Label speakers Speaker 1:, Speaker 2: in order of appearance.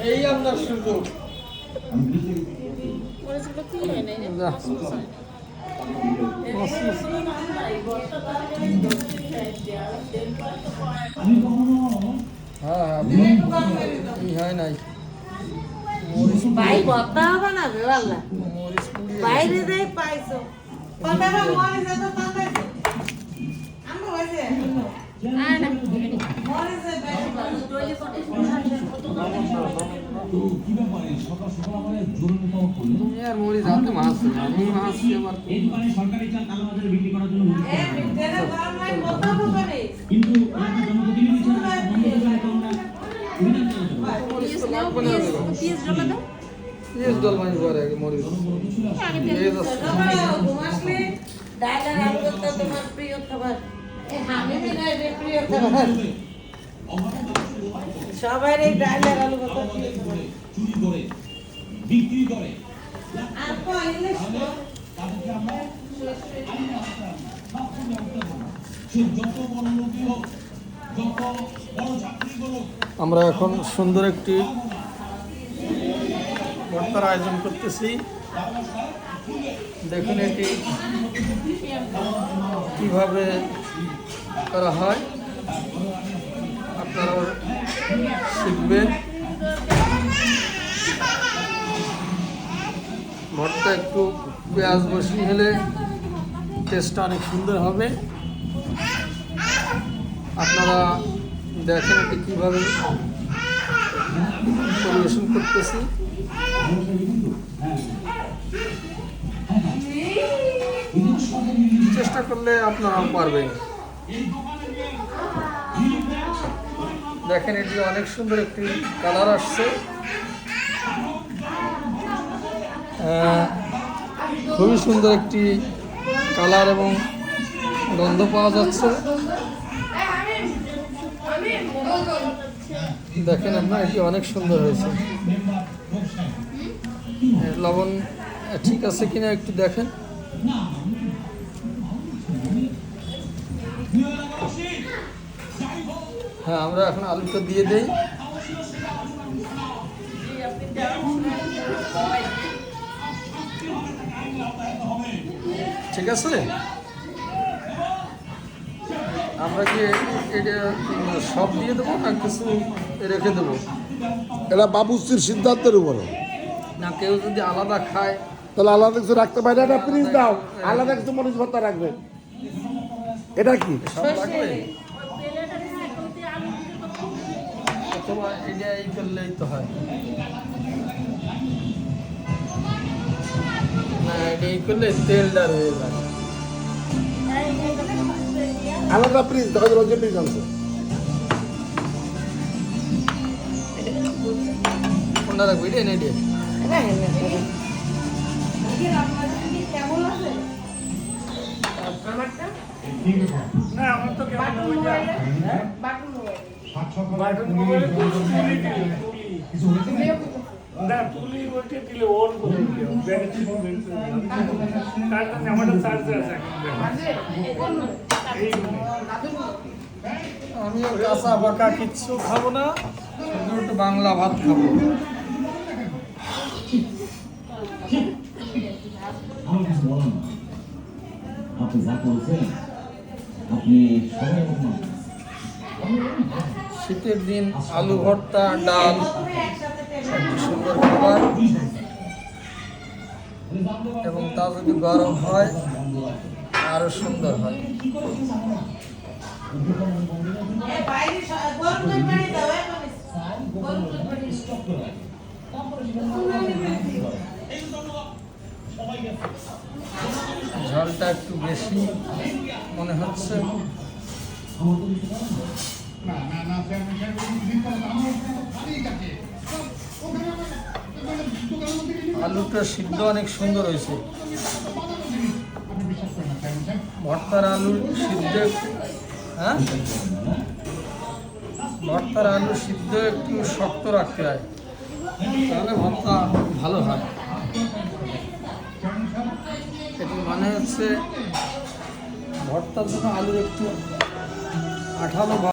Speaker 1: এই আপনার সুযোগ। হ্যাঁ হয় নাই
Speaker 2: ভাই কথা হবে না বেওয়াল্লা বাইরে যাই পাইছো কথাটা মরে যেত পাকাইছো আমরা হইছে না না মরে যাই বাইরে
Speaker 3: কি ব্যাপারে সকাল সকাল আমাদের জরুরি কাজ করলো
Speaker 1: আর মরি যাতে মাছ আমি মাছ আবার
Speaker 3: এই দোকানে সরকারি চাল কালো বাজারে বিক্রি করার জন্য
Speaker 2: এ বিদ্যালয় গরম নাই কথা বলবে
Speaker 3: কিন্তু এলাকার জনপ্রতিনিধি ছাড়া বন্ধ করে তো আমরা অভিযান চালাতে পারি।
Speaker 1: প্লিজ দল মাইজ করে মরি
Speaker 2: ঘুমাসলে ডাইলার আলু ভর্তা তোমার প্রিয় খাবার এই হামিদের প্রিয় খাবার সবাই এই ডাইলার আলু ভর্তা প্রিয় খাবার
Speaker 3: চুরি করে বিক্রি করে
Speaker 2: আর কইলে
Speaker 3: তাদেরকে আমরা সে যত বড় লোকই হোক যত বড় চাকরি করুক
Speaker 1: আমরা এখন সুন্দর একটি ভর্তার আয়োজন করতেছি। দেখুন এটি কিভাবে করা হয়, আপনারা শিখবেন। ভর্তা একটু পেঁয়াজ বসিয়ে হলে টেস্টটা অনেক সুন্দর হবে। আপনারা দেখেন এটি কীভাবে পরিবেশন করতেছি। চেষ্টা করলে আপনারাও পারবেন। দেখেন এটি অনেক সুন্দর একটি কালার আসছে, খুবই সুন্দর একটি কালার এবং গন্ধ পাওয়া যাচ্ছে। দেখেন আপনার এটি অনেক সুন্দর হয়েছে। লবণ ঠিক আছে কিনা একটু দেখেন। হ্যাঁ, আমরা এখন আলুটা দিয়ে দেই। ঠিক আছে, আমরা কি এটা সব দিয়ে দেবো না কিছু রেখে দেবো?
Speaker 4: এটা বাবুশ্রীর সিদ্ধান্তের উপরে।
Speaker 1: না কেউ যদি আলাদা খায়
Speaker 4: তাহলে আলাদা কিছু রাখতে পারে, এটা প্লিজ দাও, আলাদা কিছু মরিচ ভর্তা রাখবেন। এটা কি
Speaker 1: সব লাগবে, অথবা এটা এই করলেই তো হয়। না এটা এই করলে তেলটা রয়ে যায়।
Speaker 4: আলাদা প্লিজ দাও, রোজে প্লিজ আনছো।
Speaker 1: কোনটা রাখবো, এটা না এটা? না আমার তো
Speaker 5: না তুলি বলতে দিলে ওর করে দিও তার জন্য আমাদের চার্জ আছে
Speaker 1: আমিও কাঁচা পাকা কিচ্ছু খাবো না, শুধু একটু বাংলা ভাত খাবো।
Speaker 3: আমার কিছু বলেন না, আপনি যা বলছেন আপনি সবাই বলুন।
Speaker 1: শীতের দিন আলু ভর্তা, ডাল একটি সুন্দর খাবার, এবং তা যদি গরম হয় আরো সুন্দর হয়।
Speaker 2: বাইরে গরম করে পানি দাও গরম করে পানি
Speaker 1: ঝালটা একটু বেশি মনে হচ্ছে। আলুটা সিদ্ধ অনেক সুন্দর হয়েছে। ভর্তার আলু সিদ্ধ, হ্যাঁ ভর্তার আলু সিদ্ধ একটু শক্ত রাখতে হয়, তাহলে ভর্তা ভালো হয়। এটি মানে হচ্ছে ভর্তার জন্য আলু একটু আঠালো